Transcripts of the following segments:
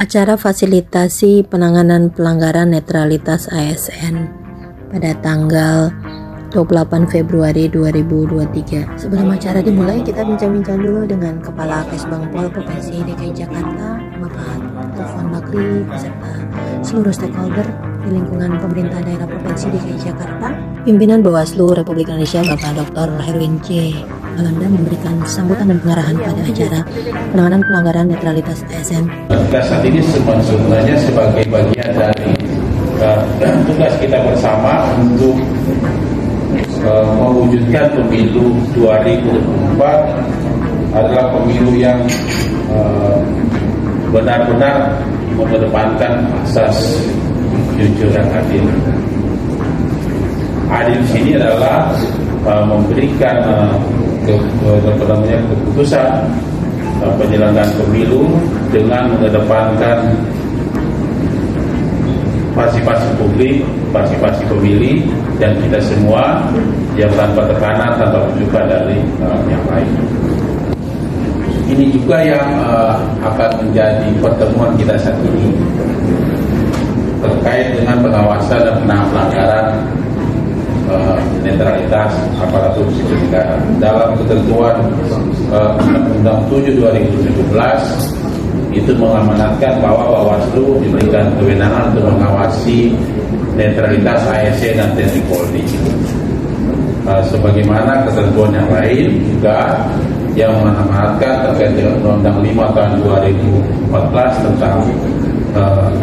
Acara fasilitasi penanganan pelanggaran netralitas ASN pada tanggal 28 Februari 2023. Sebelum acara dimulai, kita bincang-bincang dulu dengan Kepala Kesbangpol Provinsi DKI Jakarta, Bapak Taufan Bakri, beserta seluruh stakeholder di lingkungan pemerintah daerah Provinsi DKI Jakarta. Pimpinan Bawaslu Republik Indonesia, Bapak Dr. Herwin C. Alanda, memberikan sambutan dan pengarahan pada acara penanganan pelanggaran netralitas ASN. Saat ini sebenarnya sebagai bagian dari tugas kita bersama untuk mewujudkan pemilu 2024 adalah pemilu yang benar-benar mengedepankan asas jujur dan adil. Adil di sini adalah memberikan keputusan penyelenggaraan pemilu dengan mengedepankan partisipasi publik, partisipasi pemilih, dan kita semua yang tanpa tekanan, tanpa rujukan dari yang lain. Ini juga yang akan menjadi pertemuan kita saat ini terkait dengan pengawasan dan penanganan pelanggaran netralitas aparatur sipil negara. Dalam ketentuan Undang-Undang 7 2017 itu mengamanatkan bahwa Bawaslu diberikan kewenangan untuk mengawasi netralitas ASN dan TNI Polri. Sebagaimana ketentuan yang lain juga yang mengamanatkan terkait dengan Undang-Undang 5 tahun 2014 tentang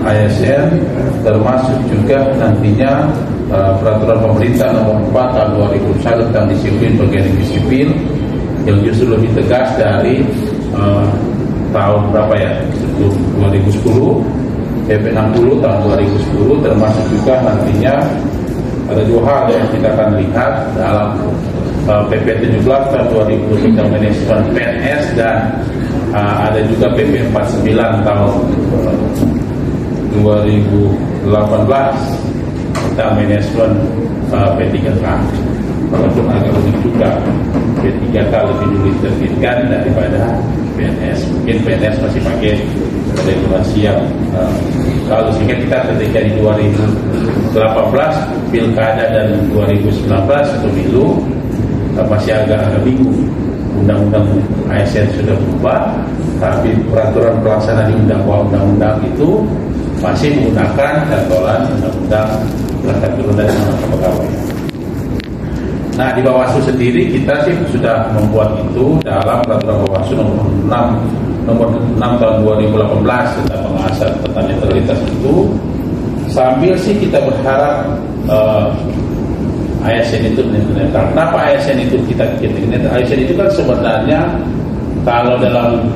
ASN, termasuk juga nantinya peraturan pemerintah nomor 4 tahun 2001 tentang disiplin pegawai negeri sipil yang justru lebih tegas dari tahun berapa ya, 2010, PP 60 tahun 2010, termasuk juga nantinya ada dua hal yang kita akan lihat dalam PP 17 tahun 2000 tentang manajemen PNS, dan ada juga PP 49 tahun 2018 tentang manajemen P3K. Walaupun agak unik juga, P3K lebih dulu diterbitkan daripada PNS. Mungkin PNS masih pakai regulasi yang lalu, sehingga kita ketika di 2018 pilkada dan 2019 pemilu masih agak bingung. Undang-undang ASN sudah berubah, tapi peraturan pelaksana di undang-undang itu masih menggunakan cantolan undang-undang perangkat turun dari pegawai. Nah, di Bawaslu sendiri kita sih sudah membuat itu dalam peraturan Bawaslu nomor 6 tahun 2018 tentang pengawasan tentang netralitas itu. Sambil sih kita berharap ASN itu netral. Kenapa ASN itu kita bikin netral? ASN itu kan sebenarnya kalau dalam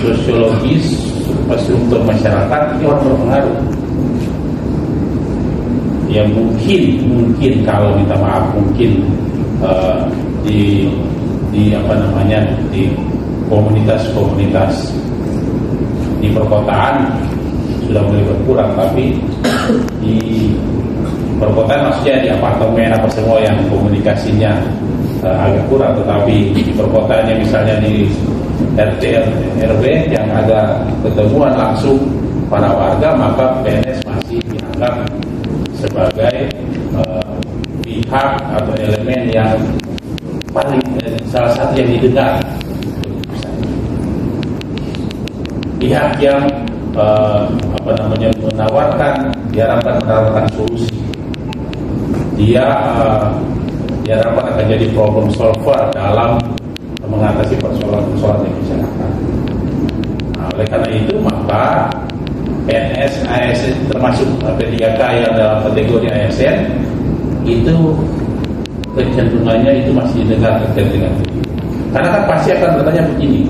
sosiologis struktur masyarakat ini orang berpengaruh. Ya mungkin kalau minta maaf mungkin di apa namanya, di komunitas di perkotaan sudah mulai berkurang, tapi di perkotaan maksudnya di apartemen apa semua yang komunikasinya agak kurang, tetapi di perkotaannya misalnya di RT RW yang ada ketemuan langsung para warga, maka PNS masih dianggap sebagai pihak atau elemen yang paling salah satu yang didengar, pihak yang menawarkan, diharapkan menawarkan solusi. Dia diharapkan akan jadi problem solver dalam mengatasi persoalan-persoalan di masyarakat. Nah, oleh karena itu maka PNS, ASN termasuk P3K yang dalam kategori ASN itu kecenderungannya itu masih didengar terkait dengan itu. Karena kan pasti akan bertanya begini,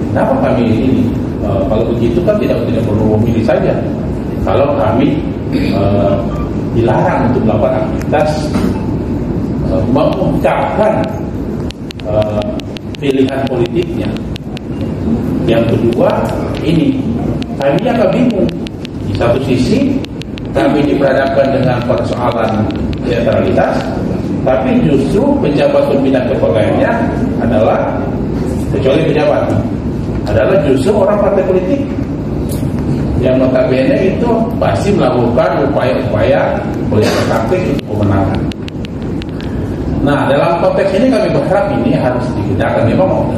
kenapa kami ini? Kalau begitu kan tidak perlu memilih saja. Kalau kami dilarang untuk melakukan aktivitas mengungkapkan pilihan politiknya. Yang kedua, ini kami agak bingung. Di satu sisi kami diperhadapkan dengan persoalan netralitas, tapi justru pejabat pembina kepegawaiannya adalah, kecuali pejabat, adalah justru orang partai politik yang notabene itu pasti melakukan upaya-upaya politik taktik untuk kemenangan. Nah, dalam konteks ini kami berharap ini harus digunakan. Memang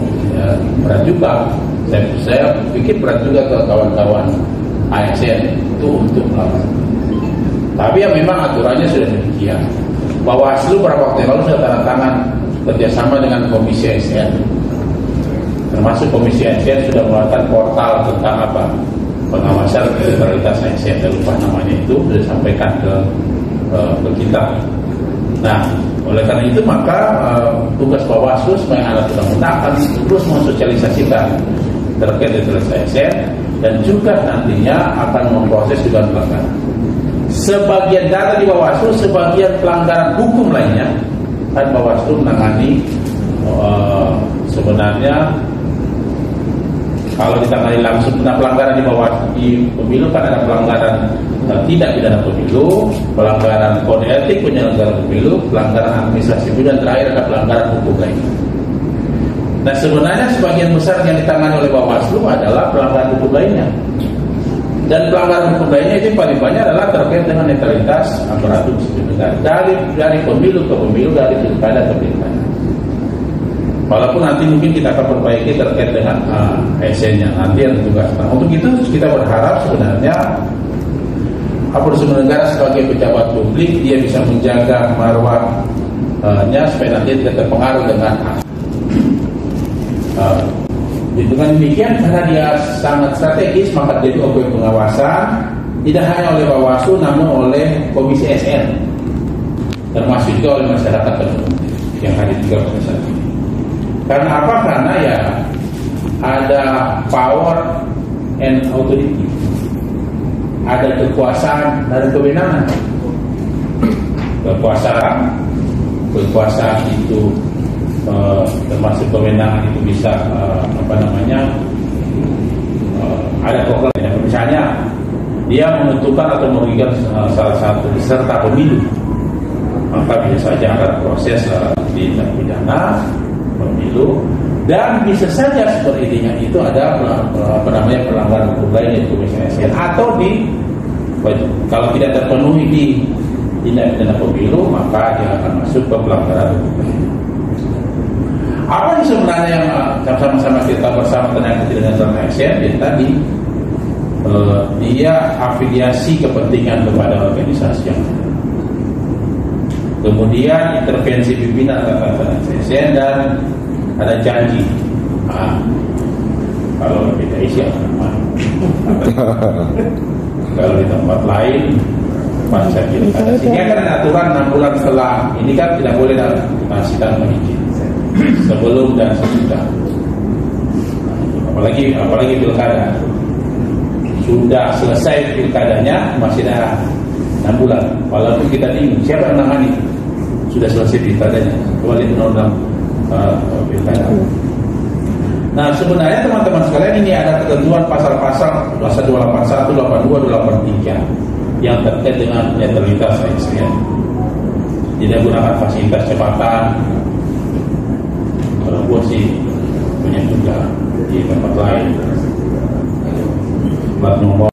berat juga. Saya pikir berat juga ke kawan-kawan ASN itu untuk melakukan. Tapi ya memang aturannya sudah demikian. Bawaslu beberapa waktu yang lalu sudah tanda tangan kerjasama dengan Komisi ASN. Termasuk Komisi ASN sudah melakukan portal tentang pengawasan netralitas ASN. Saya lupa namanya itu, sudah disampaikan ke kita. Nah, oleh karena itu maka tugas Bawaslu sebagai alat undang-undang akan terus mensosialisasikan terkait netralitas ASN dan juga nantinya akan memproses dugaan pelanggaran. Sebagian data di Bawaslu, sebagian pelanggaran hukum lainnya kan Bawaslu menangani sebenarnya kalau ditangani langsung pelanggaran di bawah di pemilu kan ada pelanggaran tidak pidana pemilu, pelanggaran kode etik penyelenggara pemilu, pelanggaran administrasi pemilu, dan terakhir ada pelanggaran hukum lainnya. Nah, sebenarnya sebagian besar yang ditangani oleh Bawaslu adalah pelanggaran hukum lainnya. Dan pelanggaran hukum lainnya itu paling banyak adalah terkait dengan netralitas aparatur sipil negara dari pemilu ke pemilu, dari pilkada ke pilkada. Walaupun nanti mungkin kita akan perbaiki terkait dengan ASN-nya nanti yang tugas. Nah, untuk itu kita berharap sebenarnya aparatur sipil negara sebagai pejabat publik dia bisa menjaga marwahnya supaya nanti tidak terpengaruh dengan dengan demikian karena dia sangat strategis maka jadi objek pengawasan tidak hanya oleh Bawaslu namun oleh Komisi ASN termasuk juga oleh masyarakat umum yang hadir juga pada saat ini. Karena apa? Karena ya ada power and authority, ada kekuasaan dan kewenangan. Kekuasaan itu termasuk kewenangan itu bisa ada programnya. Misalnya dia menentukan atau merugikan salah satu peserta pemilu, maka bisa saja ada proses tindak pidana pemilu dan bisa saja sepertinya itu ada pelanggaran hukum lainnya di Komisi ASN atau kalau tidak terpenuhi di tindak pidana pemilu maka dia akan masuk ke pelanggaran hukum lainnya. Apa yang sebenarnya yang sama-sama kita bersama tentang ketidaknetralan ASN yang tadi dia afiliasi kepentingan kepada organisasi yang ada. Kemudian intervensi pimpinan terhadap ASN dan ada janji. Kalau di PKI siapa nama? Kalau di tempat lain masa pilkada. Sehingga kan ada aturan 6 bulan setelah ini kan tidak boleh masih tanpa izin sebelum dan sesudah. Apalagi pilkada sudah selesai pilkadanya masih ada 6 bulan. Walaupun kita bingung siapa yang menangani sudah selesai pilkadanya, kembali undang-undang pilkada. Nah, sebenarnya teman-teman sekalian ini ada ketentuan pasal-pasal 281, 82, 83 yang terkait dengan netralitas ASN. Tidak gunakan fasilitas jabatan. Kalau gua sih punya juga di tempat lain. Plat nomor